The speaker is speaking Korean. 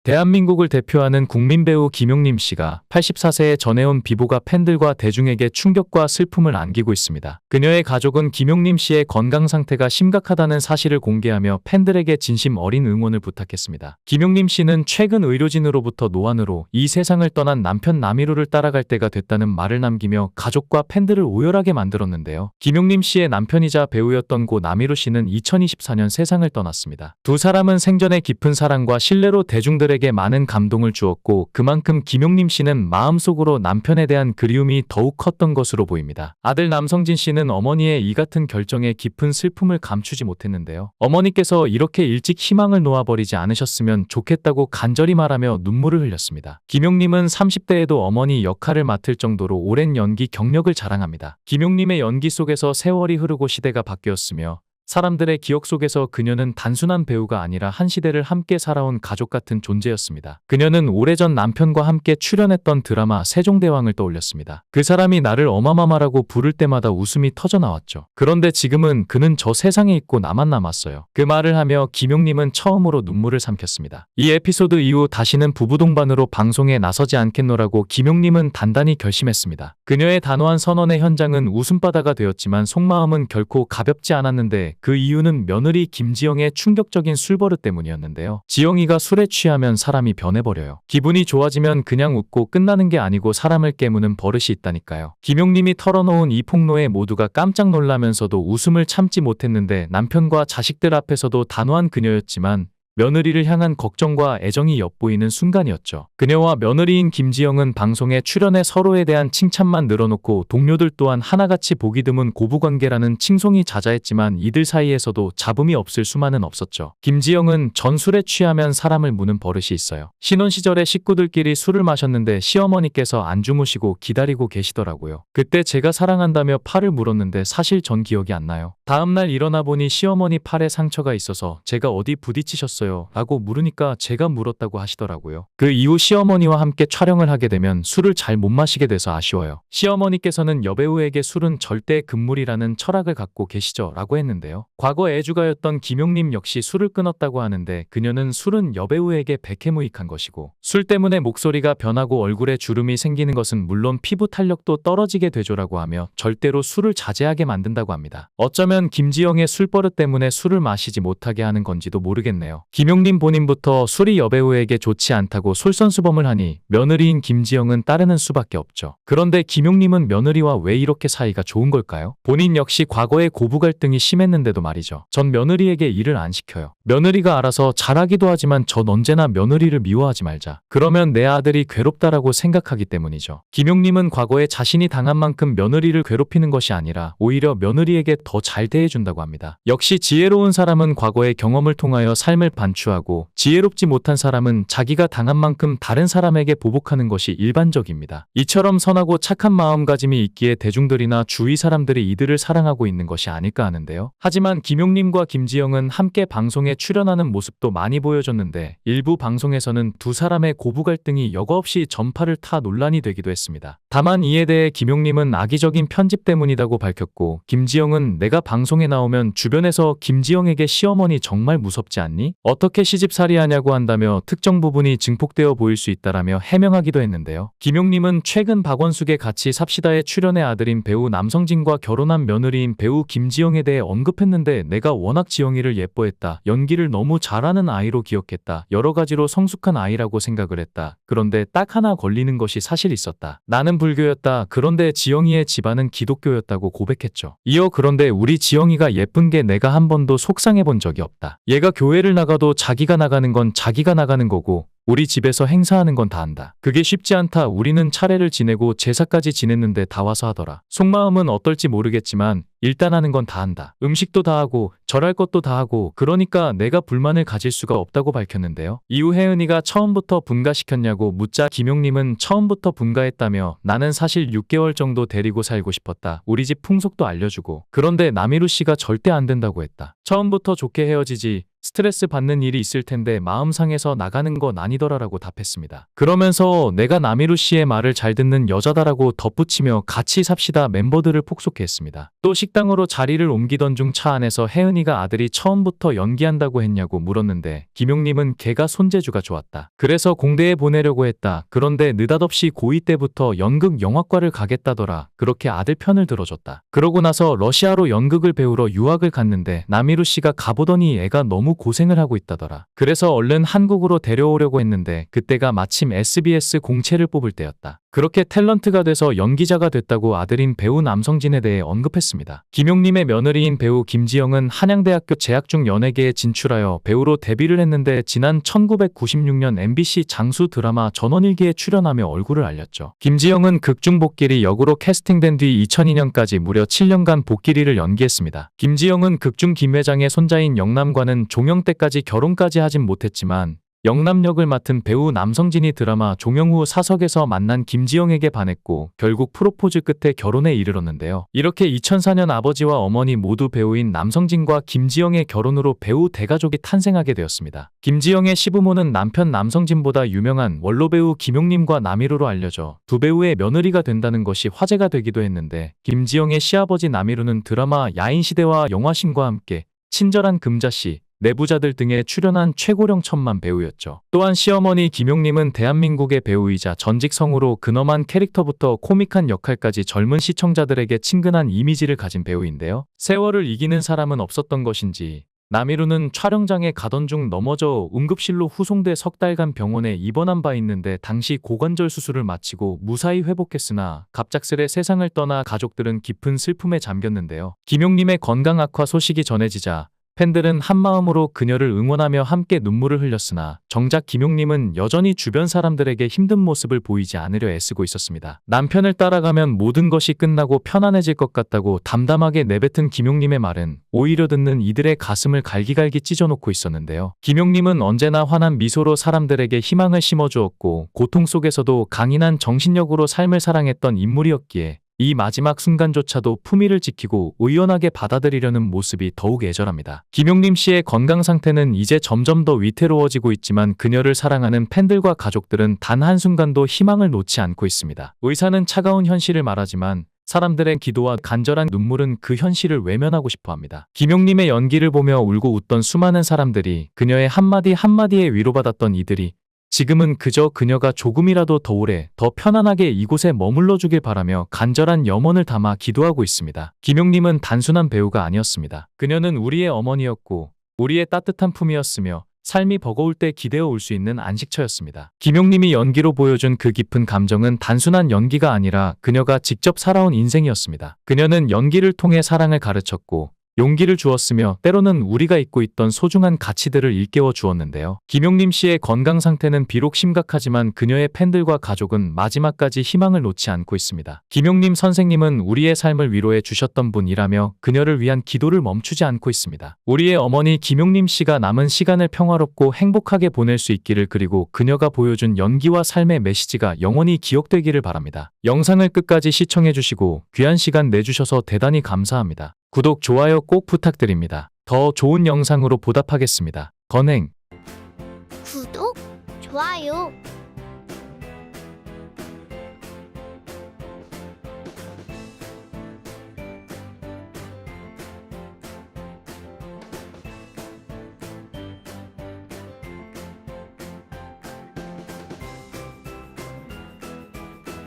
대한민국을 대표하는 국민 배우 김용림 씨가 84세에 전해온 비보가 팬들과 대중에게 충격과 슬픔을 안기고 있습니다. 그녀의 가족은 김용림 씨의 건강 상태가 심각하다는 사실을 공개하며 팬들에게 진심 어린 응원을 부탁했습니다. 김용림 씨는 최근 의료진으로부터 노안으로 이 세상을 떠난 남편 남희루를 따라갈 때가 됐다는 말을 남기며 가족과 팬들을 오열하게 만들었는데요. 김용림 씨의 남편이자 배우였던 고 남희루 씨는 2024년 세상을 떠났습니다. 두 사람은 생전에 깊은 사랑과 신뢰로 대중들에게 많은 감동을 주었고 그만큼 김용림 씨는 마음속으로 남편에 대한 그리움이 더욱 컸던 것으로 보입니다. 아들 남성진 씨는 어머니의 이 같은 결정에 깊은 슬픔을 감추지 못했는데요. 어머니께서 이렇게 일찍 희망을 놓아버리지 않으셨으면 좋겠다고 간절히 말하며 눈물을 흘렸습니다. 김용림은 30대에도 어머니 역할을 맡을 정도로 오랜 연기 경력을 자랑합니다. 김용림의 연기 속에서 세월이 흐르고 시대가 바뀌었으며 사람들의 기억 속에서 그녀는 단순한 배우가 아니라 한 시대를 함께 살아온 가족 같은 존재였습니다. 그녀는 오래전 남편과 함께 출연했던 드라마 세종대왕을 떠올렸습니다. 그 사람이 나를 어마마마라고 부를 때마다 웃음이 터져나왔죠. 그런데 지금은 그는 저 세상에 있고 나만 남았어요. 그 말을 하며 김용림은 처음으로 눈물을 삼켰습니다. 이 에피소드 이후 다시는 부부동반으로 방송에 나서지 않겠노라고 김용림은 단단히 결심했습니다. 그녀의 단호한 선언의 현장은 웃음바다가 되었지만 속마음은 결코 가볍지 않았는데 그 이유는 며느리 김지영의 충격적인 술버릇 때문이었는데요. 지영이가 술에 취하면 사람이 변해버려요. 기분이 좋아지면 그냥 웃고 끝나는 게 아니고 사람을 깨무는 버릇이 있다니까요. 김용림이 털어놓은 이 폭로에 모두가 깜짝 놀라면서도 웃음을 참지 못했는데 남편과 자식들 앞에서도 단호한 그녀였지만 며느리를 향한 걱정과 애정이 엿보이는 순간이었죠. 그녀와 며느리인 김지영은 방송에 출연해 서로에 대한 칭찬만 늘어놓고 동료들 또한 하나같이 보기 드문 고부관계라는 칭송이 자자했지만 이들 사이에서도 잡음이 없을 수만은 없었죠. 김지영은 전술에 취하면 사람을 무는 버릇이 있어요. 신혼 시절에 식구들끼리 술을 마셨는데 시어머니께서 안 주무시고 기다리고 계시더라고요. 그때 제가 사랑한다며 팔을 물었는데 사실 전 기억이 안 나요. 다음날 일어나 보니 시어머니 팔에 상처가 있어서 제가 어디 부딪히셨어요? 라고 물으니까 제가 물었다고 하시더라고요. 그 이후 시어머니와 함께 촬영을 하게 되면 술을 잘 못 마시게 돼서 아쉬워요. 시어머니께서는 여배우에게 술은 절대 금물이라는 철학을 갖고 계시죠 라고 했는데요. 과거 애주가였던 김용림 역시 술을 끊었다고 하는데 그녀는 술은 여배우에게 백해무익한 것이고 술 때문에 목소리가 변하고 얼굴에 주름이 생기는 것은 물론 피부 탄력도 떨어지게 되죠라고 하며 절대로 술을 자제하게 만든다고 합니다. 어쩌면 김지영의 술버릇 때문에 술을 마시지 못하게 하는 건지도 모르겠네요. 김용림 본인부터 술이 여배우에게 좋지 않다고 솔선수범을 하니 며느리인 김지영은 따르는 수밖에 없죠. 그런데 김용림은 며느리와 왜 이렇게 사이가 좋은 걸까요? 본인 역시 과거에 고부 갈등이 심했는데도 말이죠. 전 며느리에게 일을 안 시켜요. 며느리가 알아서 잘하기도 하지만 전 언제나 며느리를 미워하지 말자. 그러면 내 아들이 괴롭다라고 생각하기 때문이죠. 김용림은 과거에 자신이 당한 만큼 며느리를 괴롭히는 것이 아니라 오히려 며느리에게 더 잘 대해준다고 합니다. 역시 지혜로운 사람은 과거의 경험을 통하여 삶을 반추하고 지혜롭지 못한 사람은 자기가 당한 만큼 다른 사람에게 보복하는 것이 일반적입니다. 이처럼 선하고 착한 마음가짐이 있기에 대중들이나 주위 사람들이 이들을 사랑하고 있는 것이 아닐까 하는데요. 하지만 김용림과 김지영은 함께 방송에 출연하는 모습도 많이 보여줬는데 일부 방송에서는 두 사람의 고부 갈등이 여과 없이 전파를 타 논란이 되기도 했습니다. 다만 이에 대해 김용림은 악의적인 편집 때문이라고 밝혔고 김지영은 내가 방송에 나오면 주변에서 김지영에게 시어머니 정말 무섭지 않니? 어떻게 시집살이하냐고 한다며 특정 부분이 증폭되어 보일 수 있다라며 해명하기도 했는데요. 김용림은 최근 박원숙의 같이 삽시다에 출연해 아들인 배우 남성진과 결혼한 며느리인 배우 김지영에 대해 언급했는데 내가 워낙 지영이를 예뻐했다. 연기를 너무 잘하는 아이로 기억했다. 여러 가지로 성숙한 아이라고 생각을 했다. 그런데 딱 하나 걸리는 것이 사실 있었다. 나는 불교였다. 그런데 지영이의 집안은 기독교였다고 고백했죠. 이어 그런데 우리 지영이가 예쁜 게 내가 한 번도 속상해 본 적이 없다. 얘가 교회를 나가도 자기가 나가는 건 자기가 나가는 거고 우리 집에서 행사하는 건 다 한다. 그게 쉽지 않다. 우리는 차례를 지내고 제사까지 지냈는데 다 와서 하더라. 속마음은 어떨지 모르겠지만 일단 하는 건 다 한다. 음식도 다 하고 절할 것도 다 하고 그러니까 내가 불만을 가질 수가 없다고 밝혔는데요. 이후 혜은이가 처음부터 분가시켰냐고 묻자 김용림은 처음부터 분가했다며 나는 사실 6개월 정도 데리고 살고 싶었다. 우리 집 풍속도 알려주고 그런데 남희루 씨가 절대 안 된다고 했다. 처음부터 좋게 헤어지지 스트레스 받는 일이 있을 텐데 마음 상해서 나가는 건 아니더라라고 답했습니다. 그러면서 내가 남희루 씨의 말을 잘 듣는 여자다라고 덧붙이며 같이 삽시다 멤버들을 폭소했습니다. 또 식당으로 자리를 옮기던 중 차 안에서 혜은이가 아들이 처음부터 연기한다고 했냐고 물었는데 김용님은 걔가 손재주가 좋았다. 그래서 공대에 보내려고 했다. 그런데 느닷없이 고2 때부터 연극 영화과를 가겠다더라. 그렇게 아들 편을 들어줬다. 그러고 나서 러시아로 연극을 배우러 유학을 갔는데 남희루 씨가 가보더니 애가 너무 고생을 하고 있다더라. 그래서 얼른 한국으로 데려오려고 했는데 그때가 마침 SBS 공채를 뽑을 때였다. 그렇게 탤런트가 돼서 연기자가 됐다고 아들인 배우 남성진에 대해 언급했습니다. 김용님의 며느리인 배우 김지영은 한양대학교 재학 중 연예계에 진출하여 배우로 데뷔를 했는데 지난 1996년 MBC 장수 드라마 전원일기에 출연하며 얼굴을 알렸죠. 김지영은 극중 복길이 역으로 캐스팅된 뒤 2002년까지 무려 7년간 복길이를 연기했습니다. 김지영은 극중 김 회장의 손자인 영남과는 종영 때까지 결혼까지 하진 못했지만 영남 역을 맡은 배우 남성진이 드라마 종영 후 사석에서 만난 김지영에게 반했고 결국 프로포즈 끝에 결혼에 이르렀는데요. 이렇게 2004년 아버지와 어머니 모두 배우인 남성진과 김지영의 결혼으로 배우 대가족이 탄생하게 되었습니다. 김지영의 시부모는 남편 남성진보다 유명한 원로 배우 김용님과 남희루로 알려져 두 배우의 며느리가 된다는 것이 화제가 되기도 했는데 김지영의 시아버지 남희루는 드라마 야인시대와 영화신과 함께 친절한 금자씨, 내부자들 등에 출연한 최고령 천만 배우였죠. 또한 시어머니 김용님은 대한민국의 배우이자 전직 성우로 근엄한 캐릭터부터 코믹한 역할까지 젊은 시청자들에게 친근한 이미지를 가진 배우인데요. 세월을 이기는 사람은 없었던 것인지 남희루는 촬영장에 가던 중 넘어져 응급실로 후송돼 석 달간 병원에 입원한 바 있는데 당시 고관절 수술을 마치고 무사히 회복했으나 갑작스레 세상을 떠나 가족들은 깊은 슬픔에 잠겼는데요. 김용님의 건강 악화 소식이 전해지자 팬들은 한마음으로 그녀를 응원하며 함께 눈물을 흘렸으나 정작 김용님은 여전히 주변 사람들에게 힘든 모습을 보이지 않으려 애쓰고 있었습니다. 남편을 따라가면 모든 것이 끝나고 편안해질 것 같다고 담담하게 내뱉은 김용님의 말은 오히려 듣는 이들의 가슴을 갈기갈기 찢어놓고 있었는데요. 김용님은 언제나 환한 미소로 사람들에게 희망을 심어주었고 고통 속에서도 강인한 정신력으로 삶을 사랑했던 인물이었기에 이 마지막 순간조차도 품위를 지키고 의연하게 받아들이려는 모습이 더욱 애절합니다. 김용님 씨의 건강 상태는 이제 점점 더 위태로워지고 있지만 그녀를 사랑하는 팬들과 가족들은 단 한순간도 희망을 놓지 않고 있습니다. 의사는 차가운 현실을 말하지만 사람들의 기도와 간절한 눈물은 그 현실을 외면하고 싶어 합니다. 김용님의 연기를 보며 울고 웃던 수많은 사람들이 그녀의 한마디 한마디에 위로받았던 이들이 지금은 그저 그녀가 조금이라도 더 오래, 더 편안하게 이곳에 머물러 주길 바라며 간절한 염원을 담아 기도하고 있습니다. 김용님은 단순한 배우가 아니었습니다. 그녀는 우리의 어머니였고 우리의 따뜻한 품이었으며 삶이 버거울 때 기대어 올 수 있는 안식처였습니다. 김용님이 연기로 보여준 그 깊은 감정은 단순한 연기가 아니라 그녀가 직접 살아온 인생이었습니다. 그녀는 연기를 통해 사랑을 가르쳤고 용기를 주었으며 때로는 우리가 잊고 있던 소중한 가치들을 일깨워 주었는데요. 김용님 씨의 건강 상태는 비록 심각하지만 그녀의 팬들과 가족은 마지막까지 희망을 놓지 않고 있습니다. 김용님 선생님은 우리의 삶을 위로해 주셨던 분이라며 그녀를 위한 기도를 멈추지 않고 있습니다. 우리의 어머니 김용님 씨가 남은 시간을 평화롭고 행복하게 보낼 수 있기를 그리고 그녀가 보여준 연기와 삶의 메시지가 영원히 기억되기를 바랍니다. 영상을 끝까지 시청해 주시고 귀한 시간 내주셔서 대단히 감사합니다. 구독, 좋아요 꼭 부탁드립니다. 더 좋은 영상으로 보답하겠습니다. 건행. 구독, 좋아요